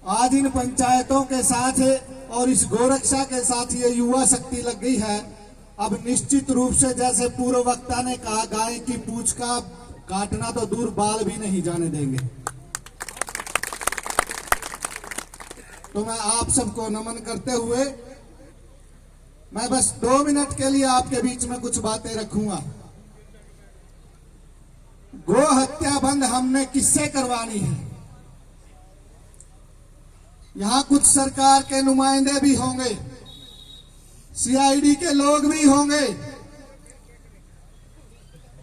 आज इन पंचायतों के साथ और इस गोरक्षा के साथ ये युवा शक्ति लग गई है। अब निश्चित रूप से जैसे पूर्व वक्ता ने कहा, गाय की पूंछ का काटना तो दूर, बाल भी नहीं जाने देंगे। तो मैं आप सबको नमन करते हुए मैं बस 2 मिनट के लिए आपके बीच में कुछ बातें रखूंगा। गो हत्या बंद हमने किससे करवानी है? यहां कुछ सरकार के नुमाइंदे भी होंगे, सीआईडी के लोग भी होंगे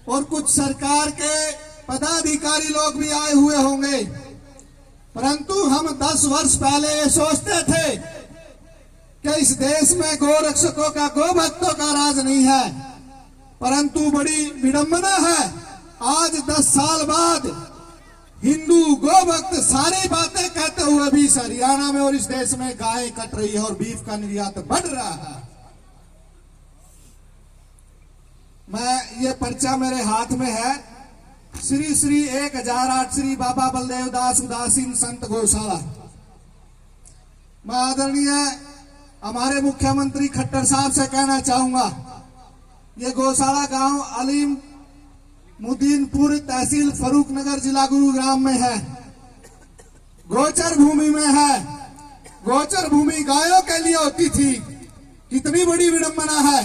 और कुछ सरकार के पदाधिकारी लोग भी आए हुए होंगे। परंतु हम 10 वर्ष पहले ये सोचते थे कि इस देश में गोरक्षकों का, गोभक्तों का राज नहीं है। परंतु बड़ी विडंबना है, आज 10 साल बाद हिंदू गोभक्त सारी बातें कहते हुए भी हरियाणा में और इस देश में गाय कट रही है और बीफ का निर्यात बढ़ रहा है। मैं ये पर्चा मेरे हाथ में है, श्री श्री 1008 श्री बाबा बलदेव दास उदासीन संत गौशाला। मैं आदरणीय हमारे मुख्यमंत्री खट्टर साहब से कहना चाहूंगा, ये गौशाला गांव अलीम मुदीनपुर तहसील फरूखनगर जिला गुरुग्राम में है, गोचर भूमि में है। गोचर भूमि गायों के लिए होती थी। कितनी बड़ी विडंबना है,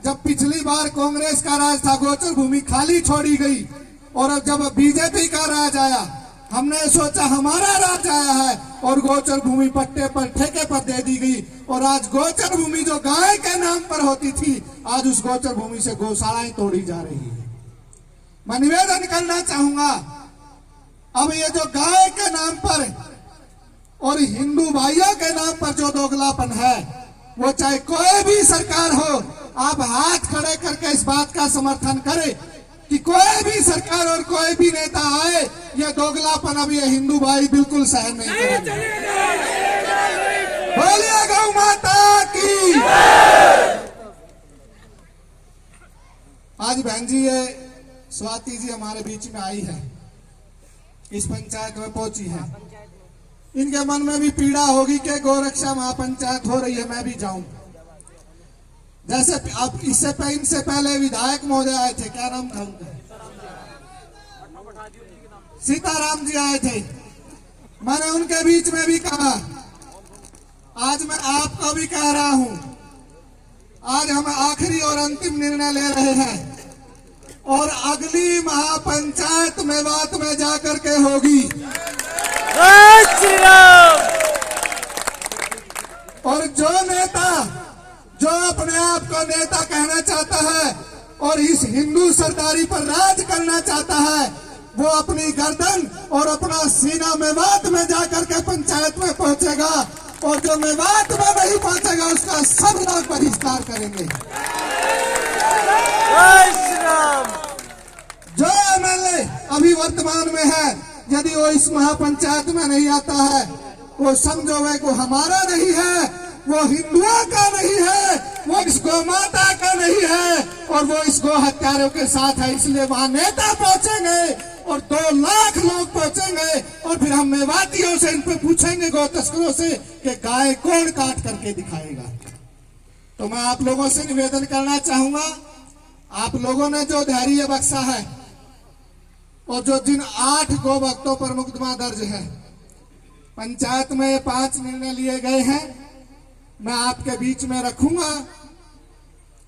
जब पिछली बार कांग्रेस का राज था गोचर भूमि खाली छोड़ी गई और अब जब बीजेपी का राज आया, हमने सोचा हमारा राज आया है और गोचर भूमि पट्टे पर, ठेके पर दे दी गई। और आज गोचर भूमि जो गाय के नाम पर होती थी, आज उस गोचर भूमि से गौशालाएं तोड़ी जा रही है। मैं निवेदन करना चाहूंगा, अब ये जो गाय के नाम पर और हिंदू भाइयों के नाम पर जो दोगलापन है, वो चाहे कोई भी सरकार हो, आप हाथ खड़े करके इस बात का समर्थन करें कि कोई भी सरकार और कोई भी नेता आए, ये दोगलापन अब ये हिंदू भाई बिल्कुल सहन नहीं करेंगे। बोलिए गौ माता की। आज बहन जी ये स्वाति जी हमारे बीच में आई है, इस पंचायत में पहुंची है। इनके मन में भी पीड़ा होगी कि गोरक्षा महापंचायत हो रही है, मैं भी जाऊं। जैसे अब इनसे पहले विधायक महोदय आए थे, क्या नाम था उनका, सीताराम जी आए थे। मैंने उनके बीच में भी कहा, आज मैं आपको भी कह रहा हूं, आज हम आखिरी और अंतिम निर्णय ले रहे हैं और अगली महापंचायत मेवात में जाकर के होगी। और जो नेता जो अपने आप को नेता कहना चाहता है और इस हिंदू सरदारी पर राज करना चाहता है, वो अपनी गर्दन और अपना सीना मेवात में जाकर के पंचायत में पहुंचेगा और जो मेवात में नहीं पहुंचेगा उसका सब लोग बहिष्कार करेंगे। जो एमएलए अभी वर्तमान में है, यदि वो इस महापंचायत में नहीं आता है, वो समझो वो हमारा नहीं है, वो हिंदुओं का नहीं है, वो इस गौ माता का नहीं है और वो इस गौ हत्यारों के साथ है। इसलिए वहां नेता पहुंचेंगे और 2 लाख लोग पहुंचेंगे और फिर हम मेवातियों से इन पे पूछेंगे, गौ तस्करों से, कि गाय कौन काट करके दिखाएगा। तो मैं आप लोगों से निवेदन करना चाहूंगा, आप लोगों ने जो धैर्य बख्शा है और जो जिन 8 गौ भक्तों पर मुकदमा दर्ज है, पंचायत में ये 5 निर्णय लिए गए हैं, मैं आपके बीच में रखूंगा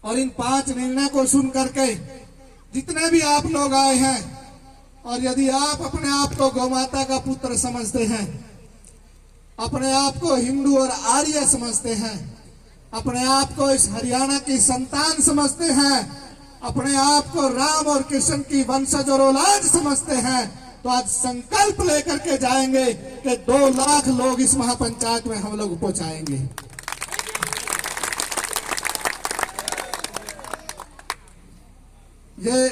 और इन 5 निर्णय को सुन करके जितने भी आप लोग आए हैं, और यदि आप अपने आप को गौ माता का पुत्र समझते हैं, अपने आप को हिंदू और आर्य समझते हैं, अपने आप को इस हरियाणा की संतान समझते हैं, अपने आप को राम और कृष्ण की वंशज और औलाद समझते हैं, तो आज संकल्प लेकर के जाएंगे कि 2 लाख लोग इस महापंचायत में हम लोग पहुंचाएंगे। ये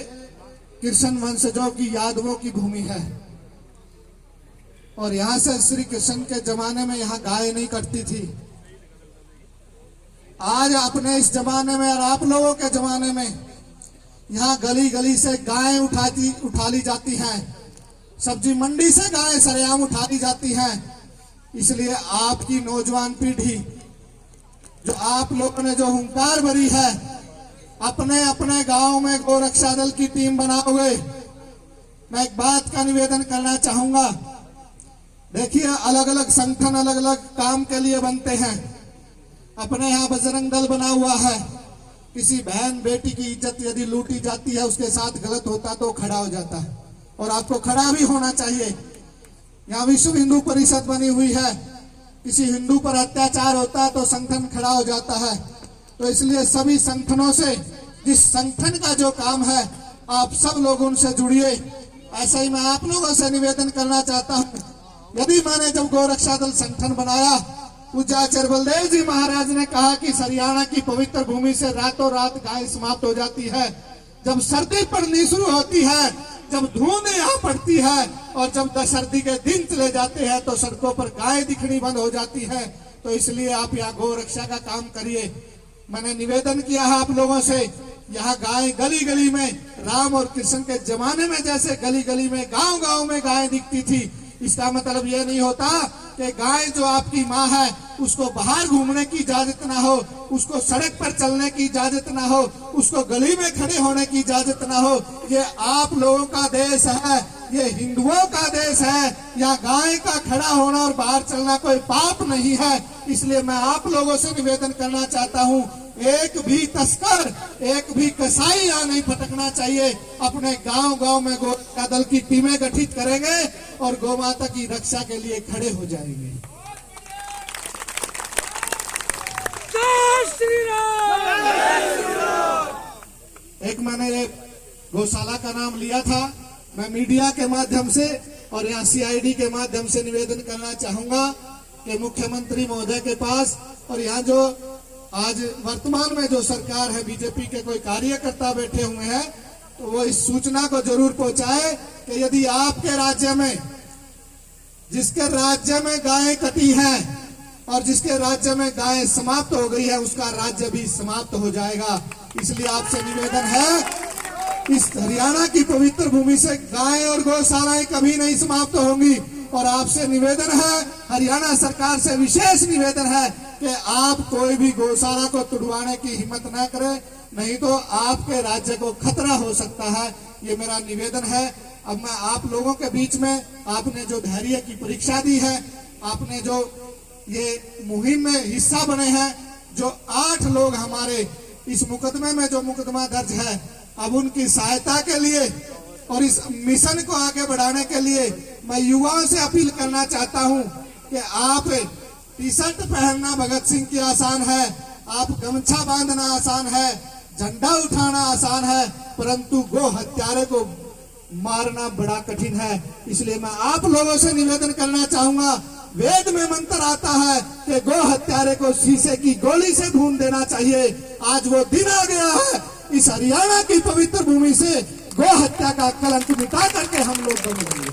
कृष्ण वंशजों की यादवों की भूमि है और यहां से श्री कृष्ण के जमाने में यहां गाय नहीं कटती थी। आज अपने इस जमाने में और आप लोगों के जमाने में यहाँ गली गली से गायें उठा ली जाती हैं, सब्जी मंडी से गायें सरेआम उठा ली जाती हैं इसलिए आपकी नौजवान पीढ़ी जो आप लोगों ने जो हुंकार भरी है, अपने अपने गांव में गोरक्षा दल की टीम बनाओगे। मैं एक बात का निवेदन करना चाहूंगा। देखिए, अलग अलग संगठन अलग अलग काम के लिए बनते हैं। अपने यहाँ बजरंग दल बना हुआ है। किसी बहन बेटी की इज्जत यदि लूटी जाती है, उसके साथ गलत होता तो खड़ा हो जाता है, और आपको खड़ा भी होना चाहिए। यहाँ विश्व हिंदू परिषद बनी हुई है। किसी हिंदू पर अत्याचार होता है तो संगठन खड़ा हो जाता है। तो इसलिए सभी संगठनों से, जिस संगठन का जो काम है, आप सब लोग उनसे जुड़िए। ऐसा ही मैं आप लोगों से निवेदन करना चाहता हूँ। यदि मैंने जब गोरक्षा दल संगठन बनाया, पूज्य आचार्य बलदेव जी महाराज ने कहा कि हरियाणा की पवित्र भूमि से रातों रात गाय समाप्त हो जाती है। जब सर्दी पड़नी शुरू होती है, जब धुंध यहाँ पड़ती है, और जब सर्दी के दिन चले जाते हैं तो सड़कों पर गाय दिखनी बंद हो जाती है। तो इसलिए आप यहाँ गौ रक्षा का काम करिए। मैंने निवेदन किया है आप लोगों से, यहाँ गाय गली गली में, राम और कृष्ण के जमाने में जैसे गली गली में, गांव गांव में गाय दिखती थी, इसका मतलब यह नहीं होता कि गाय जो आपकी माँ है उसको बाहर घूमने की इजाजत ना हो, उसको सड़क पर चलने की इजाजत ना हो, उसको गली में खड़े होने की इजाजत ना हो। ये आप लोगों का देश है, ये हिंदुओं का देश है। यहाँ गाय का खड़ा होना और बाहर चलना कोई पाप नहीं है। इसलिए मैं आप लोगों से निवेदन करना चाहता हूँ, एक भी तस्कर, एक भी कसाई यहाँ नहीं भटकना चाहिए। अपने गांव गांव में गोरक्षा दल की टीमें गठित करेंगे और गौ माता की रक्षा के लिए खड़े हो जाएंगे। एक मैंने एक गौशाला का नाम लिया था। मैं मीडिया के माध्यम से और यहाँ सीआईडी के माध्यम से निवेदन करना चाहूंगा कि मुख्यमंत्री महोदय के पास, और यहाँ जो आज वर्तमान में जो सरकार है, बीजेपी के कोई कार्यकर्ता बैठे हुए हैं, तो वो इस सूचना को जरूर पहुंचाए कि यदि आपके राज्य में, जिसके राज्य में गायें कटी हैं और जिसके राज्य में गायें समाप्त हो गई है, उसका राज्य भी समाप्त हो जाएगा। इसलिए आपसे निवेदन है, इस हरियाणा की पवित्र भूमि से गायें और गौशालाएं कभी नहीं समाप्त होंगी। और आपसे निवेदन है, हरियाणा सरकार से विशेष निवेदन है कि आप कोई भी गौशाला को तुड़वाने की हिम्मत न करें, नहीं तो आपके राज्य को खतरा हो सकता है। ये मेरा निवेदन है। अब मैं आप लोगों के बीच में, आपने जो धैर्य की परीक्षा दी है, आपने जो ये मुहिम में हिस्सा बने हैं, जो 8 लोग हमारे इस मुकदमे में जो मुकदमा दर्ज है, अब उनकी सहायता के लिए और इस मिशन को आगे बढ़ाने के लिए मैं युवाओं से अपील करना चाहता हूं कि आप टी शर्ट पहनना भगत सिंह की आसान है, आप गमछा बांधना आसान है, झंडा उठाना आसान है, परंतु गो हत्यारे को मारना बड़ा कठिन है। इसलिए मैं आप लोगों से निवेदन करना चाहूंगा, वेद में मंत्र आता है कि गो हत्यारे को शीशे की गोली से भून देना चाहिए। आज वो दिन आ गया है, इस हरियाणा की पवित्र भूमि से गो हत्या का कलंक मिटा करके हम लोग बनेंगे।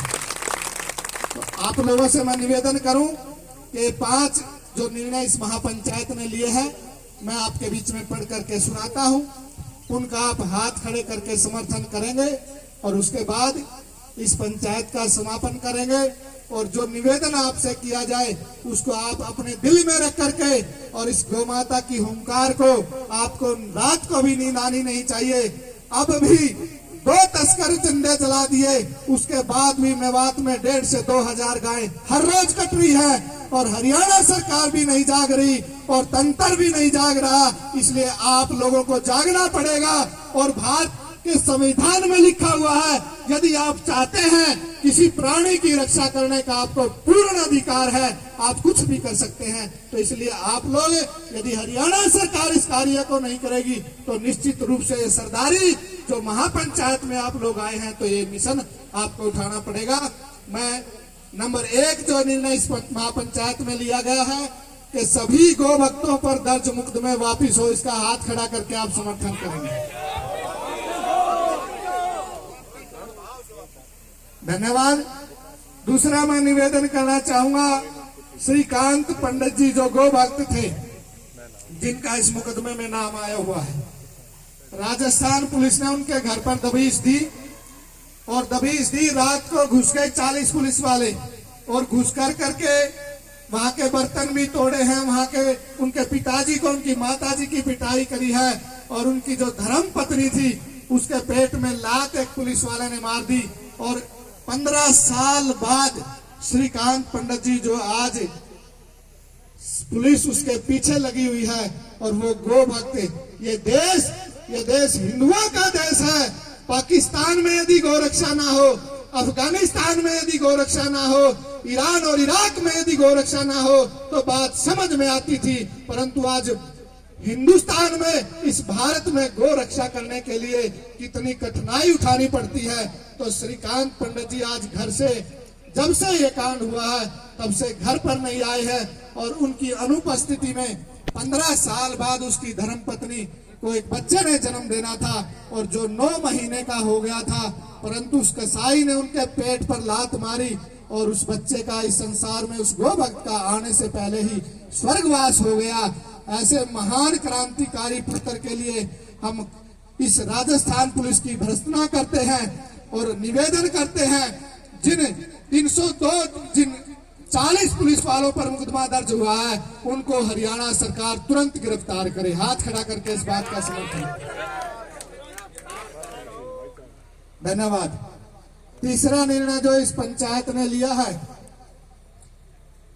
तो आप लोगों से मैं निवेदन करूं कि 5 जो निर्णय इस महापंचायत ने लिए हैं, मैं आपके बीच में पढ़ करके सुनाता हूं, उनका आप हाथ खड़े करके समर्थन करेंगे और उसके बाद इस पंचायत का समापन करेंगे। और जो निवेदन आपसे किया जाए उसको आप अपने दिल में रख करके, और इस गौ माता की हुंकार को आपको रात को भी नींद आनी नहीं चाहिए। अब भी 2 तस्कर जिंदे जला दिए, उसके बाद भी मेवात में 1,500 से 2,000 गायें हर रोज कट रही है, और हरियाणा सरकार भी नहीं जाग रही और तंत्र भी नहीं जाग रहा। इसलिए आप लोगों को जागना पड़ेगा। और भारत के संविधान में लिखा हुआ है, यदि आप चाहते हैं किसी प्राणी की रक्षा करने का आपको पूर्ण अधिकार है, आप कुछ भी कर सकते हैं। तो इसलिए आप लोग, यदि हरियाणा सरकार इस कार्य को नहीं करेगी तो निश्चित रूप से ये सरदारी जो महापंचायत में आप लोग आए हैं, तो ये मिशन आपको उठाना पड़ेगा। मैं नंबर 1 जो निर्णय इस महापंचायत में लिया गया है कि सभी गौ भक्तों पर दर्ज मुकदमे वापिस हो, इसका हाथ खड़ा करके आप समर्थन करेंगे। धन्यवाद। दूसरा मैं निवेदन करना चाहूंगा, श्रीकांत पंडित जी जो गौ भक्त थे, जिनका इस मुकदमे में नाम आया हुआ है, राजस्थान पुलिस ने उनके घर पर दबिश दी, और दबिश दी, रात को घुस गए 40 पुलिस वाले, और घुस कर करके वहां के बर्तन भी तोड़े हैं, वहां के उनके पिताजी को उनकी माताजी की पिटाई करी है, और उनकी जो धर्म पत्नी थी उसके पेट में लात एक पुलिस वाले ने मार दी। और 15 साल बाद श्रीकांत पंडित जी जो आज पुलिस उसके पीछे लगी हुई है और वो गो भक्त, ये देश हिंदुओं का देश है। पाकिस्तान में यदि गोरक्षा ना हो, अफगानिस्तान में यदि गोरक्षा ना हो, ईरान और इराक में यदि गोरक्षा ना हो तो बात समझ में आती थी, परंतु आज हिंदुस्तान में, इस भारत में गोरक्षा करने के लिए कितनी कठिनाई उठानी पड़ती है। तो श्रीकांत पंडित जी आज घर से, जब से ये कांड हुआ है तब से घर पर नहीं आए हैं, और उनकी अनुपस्थिति में 15 साल बाद उसकी धर्मपत्नी को एक बच्चे ने जन्म देना था, और जो 9 महीने का हो गया था, परंतु उस कसाई ने उनके पेट पर लात मारी और उस बच्चे का इस संसार में, उस गो भक्त का आने से पहले ही स्वर्गवास हो गया। ऐसे महान क्रांतिकारी पुत्र के लिए हम इस राजस्थान पुलिस की भर्त्सना करते हैं और निवेदन करते हैं, जिन 40 पुलिस वालों पर मुकदमा दर्ज हुआ है उनको हरियाणा सरकार तुरंत गिरफ्तार करे। हाथ खड़ा करके इस बात का समर्थन। धन्यवाद। तीसरा निर्णय जो इस पंचायत ने लिया है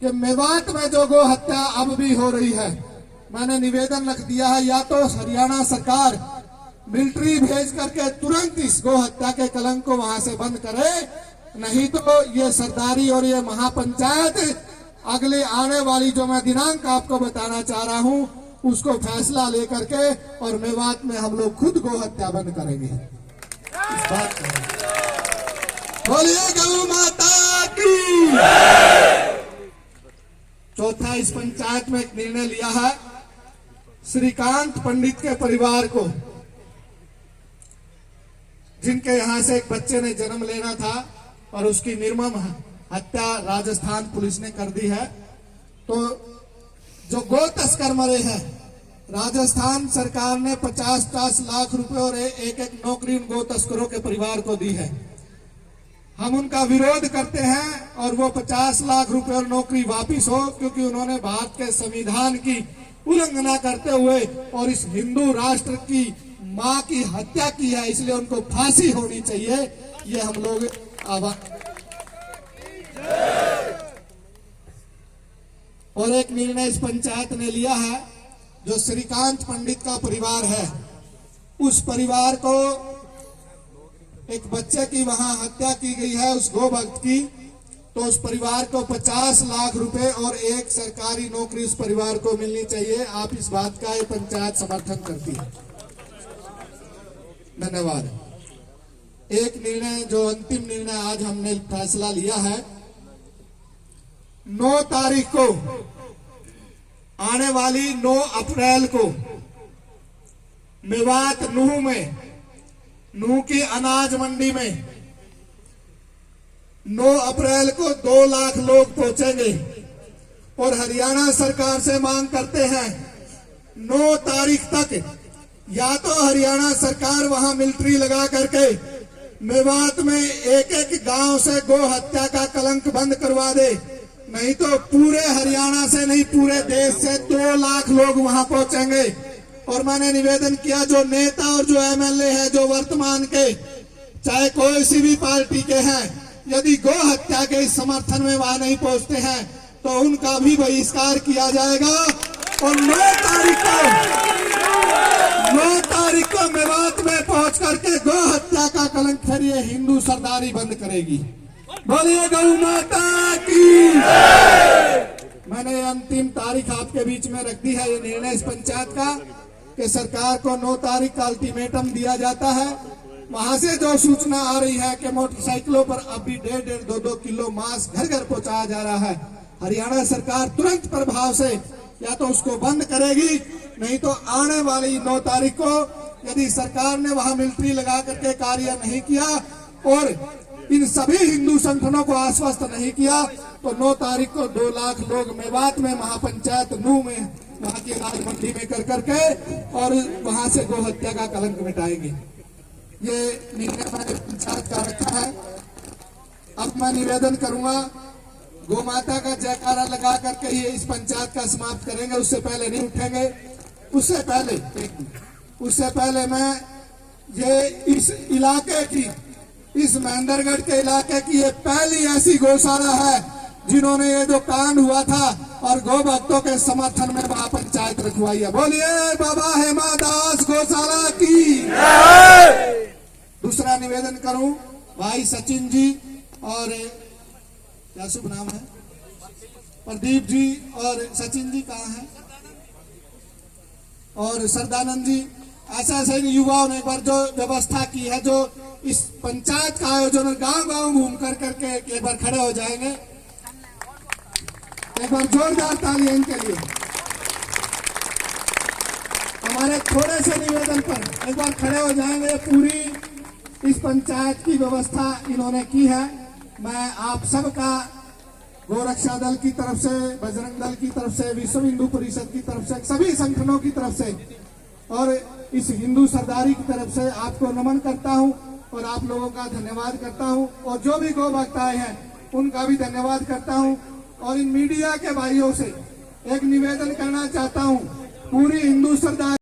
कि मेवात में जो गो हत्या अब भी हो रही है, मैंने निवेदन रख दिया है, या तो हरियाणा सरकार मिलिट्री भेज करके तुरंत इस गो हत्या के कलंक को वहां से बंद करे, नहीं तो ये सरदारी और ये महापंचायत अगले आने वाली जो मैं दिनांक आपको बताना चाह रहा हूं उसको फैसला लेकर के, और मेवात में हम लोग खुद गो हत्या बंद करेंगे। इस बात बोलिए गौ माता की। चौथा, इस पंचायत में एक निर्णय लिया है, श्रीकांत पंडित के परिवार को, जिनके यहां से एक बच्चे ने जन्म लेना था और उसकी निर्मम हत्या राजस्थान पुलिस ने कर दी है, तो जो गो तस्कर मरे हैं, राजस्थान सरकार ने 50-50 लाख रुपए और एक नौकरी उन गो तस्करों के परिवार को दी है। हम उनका विरोध करते हैं और वो 50 लाख रुपए और नौकरी वापिस हो, क्योंकि उन्होंने भारत के संविधान की उल्लंघना करते हुए और इस हिंदू राष्ट्र की मां की हत्या की है, इसलिए उनको फांसी होनी चाहिए। ये हम लोग और एक निर्णय इस पंचायत ने लिया है, जो श्रीकांत पंडित का परिवार है, उस परिवार को, एक बच्चे की वहां हत्या की गई है उस गो भक्त की, तो उस परिवार को 50 लाख रुपए और एक सरकारी नौकरी उस परिवार को मिलनी चाहिए। आप इस बात का ये पंचायत समर्थन करती है। धन्यवाद। एक निर्णय, जो अंतिम निर्णय आज हमने फैसला लिया है, 9 तारीख को, आने वाली 9 अप्रैल को मेवात नूह में, नूह की अनाज मंडी में 9 अप्रैल को 2 लाख लोग पहुंचेंगे, और हरियाणा सरकार से मांग करते हैं 9 तारीख तक या तो हरियाणा सरकार वहां मिलिट्री लगा करके मेवात में एक गांव से गो हत्या का कलंक बंद करवा दे, नहीं तो पूरे हरियाणा से नहीं, पूरे देश से 2 लाख लोग वहां पहुंचेंगे। और मैंने निवेदन किया, जो नेता और जो एमएलए है, जो वर्तमान के, चाहे कोई सी भी पार्टी के हैं, यदि गो हत्या के समर्थन में वहां नहीं पहुंचते हैं तो उनका भी बहिष्कार किया जाएगा। और 9 तारीख को मेवात में पहुंच करके गो हत्या का कलंक फिर ये हिंदू सरदारी बंद करेगी। बोलिए गौ माता की। मैंने अंतिम तारीख आपके बीच में रख दी है। ये निर्णय इस पंचायत का कि सरकार को 9 तारीख का अल्टीमेटम दिया जाता है। वहां से जो सूचना आ रही है कि मोटरसाइकिलों पर अभी 1.5-2 किलो मांस घर घर पहुंचाया जा रहा है, हरियाणा सरकार तुरंत प्रभाव से या तो उसको बंद करेगी, नहीं तो आने वाली 9 तारीख को यदि सरकार ने वहां मिलिट्री लगा करके कार्य नहीं किया और इन सभी हिंदू संगठनों को आश्वस्त नहीं किया तो 9 तारीख को 2 लाख लोग मेवात में महापंचायत नूह में वहां की अनाज मंडी में कर करके और वहां से गो हत्या का कलंक मिटाएंगे। ये निर्णय मैंने पंचायत का रखा है। अब मैं निवेदन करूंगा गौ माता का जयकारा लगा करके ही इस पंचायत का समाप्त करेंगे, उससे पहले नहीं उठेंगे। उससे पहले मैं ये इस इलाके की, इस महेंद्रगढ़ के इलाके की ये पहली ऐसी गौशाला है जिन्होंने ये जो कांड हुआ था और गौ भक्तों के समर्थन में वहां पंचायत रखवाई है। बोलिए बाबा हेमादास गौशाला की। दूसरा निवेदन करूं, भाई सचिन जी और क्या शुभ नाम है, प्रदीप जी और सचिन जी कहाँ हैं, और सरदानंद जी, ऐसे युवाओं ने एक बार जो व्यवस्था की है, जो इस पंचायत का आयोजन गांव-गांव घूम कर करके एक बार खड़े हो जाएंगे। एक बार जोरदार ताली इनके लिए। हमारे थोड़े से निवेदन पर एक बार खड़े हो जाएंगे। पूरी इस पंचायत की व्यवस्था इन्होंने की है। मैं आप सबका गोरक्षा दल की तरफ से, बजरंग दल की तरफ से, विश्व हिंदू परिषद की तरफ से, सभी संगठनों की तरफ से और इस हिंदू सरदारी की तरफ से आपको नमन करता हूं और आप लोगों का धन्यवाद करता हूं, और जो भी गौ भक्त आए हैं उनका भी धन्यवाद करता हूं। और इन मीडिया के भाइयों से एक निवेदन करना चाहता हूं, पूरी हिंदू सरदारी